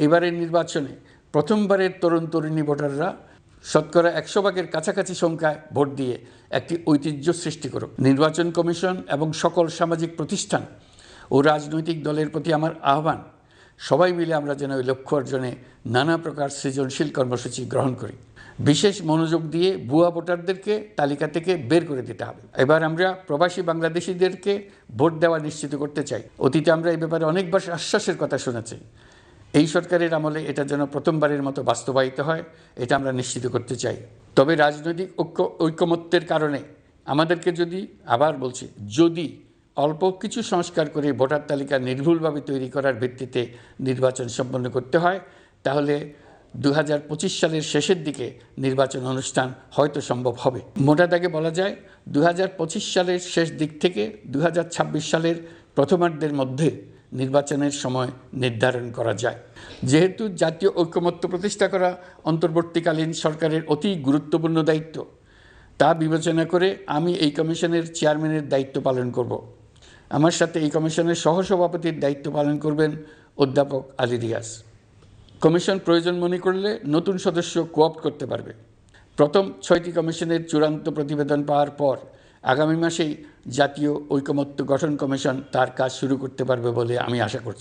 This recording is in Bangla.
এবারের নির্বাচনে প্রথমবারের তরুণ তরুণী ভোটাররা শতকরা 100 ভাগের কাছাকাছি সংখ্যায় ভোট দিয়ে একটি ঐতিহ্য সৃষ্টি করুক। নির্বাচন কমিশন এবং সকল সামাজিক প্রতিষ্ঠান ও রাজনৈতিক দলের প্রতি আমার আহ্বান, সবাই মিলে আমরা যেন ওই লক্ষ্য অর্জনে নানা প্রকার সৃজনশীল কর্মসূচি গ্রহণ করি। বিশেষ মনোযোগ দিয়ে ভুয়া ভোটারদেরকে তালিকা থেকে বের করে দিতে হবে। এবার আমরা প্রবাসী বাংলাদেশিদেরকে ভোট দেওয়া নিশ্চিত করতে চাই। অতীতে আমরা এই ব্যাপারে অনেকবার আশ্বাসের কথা শুনেছি। এই সরকারের আমলে এটা যেন প্রথমবারের মতো বাস্তবায়িত হয়, এটা আমরা নিশ্চিত করতে চাই। তবে রাজনৈতিক ঐকমত্যের কারণে আমাদেরকে আবার বলছি, যদি অল্প কিছু সংস্কার করে ভোটার তালিকা নির্ভুলভাবে তৈরি করার ভিত্তিতে নির্বাচন সম্পন্ন করতে হয়, তাহলে 2025 সালের শেষের দিকে নির্বাচন অনুষ্ঠান হয়তো সম্ভব হবে। মোটা দাগে বলা যায় 2025 সালের শেষ দিক থেকে 2026 সালের প্রথমার্ধের মধ্যে নির্বাচনের সময় নির্ধারণ করা যায়। যেহেতু জাতীয় ঐকমত্য প্রতিষ্ঠা করা অন্তর্বর্তীকালীন সরকারের অতি গুরুত্বপূর্ণ দায়িত্ব, তা বিবেচনা করে আমি এই কমিশনের চেয়ারম্যানের দায়িত্ব পালন করব। আমার সাথে এই কমিশনের সহসভাপতির দায়িত্ব পালন করবেন অধ্যাপক আলী রিয়াজ। কমিশন প্রয়োজন মনে করলে নতুন সদস্য কোঅপ্ট করতে পারবে। প্রথম 6টি কমিশনের চূড়ান্ত প্রতিবেদন পাওয়ার পর আগামী মাসেই জাতীয় ঐকমত্য গঠন কমিশন তার কাজ শুরু করতে পারবে বলে আমি আশা করছি।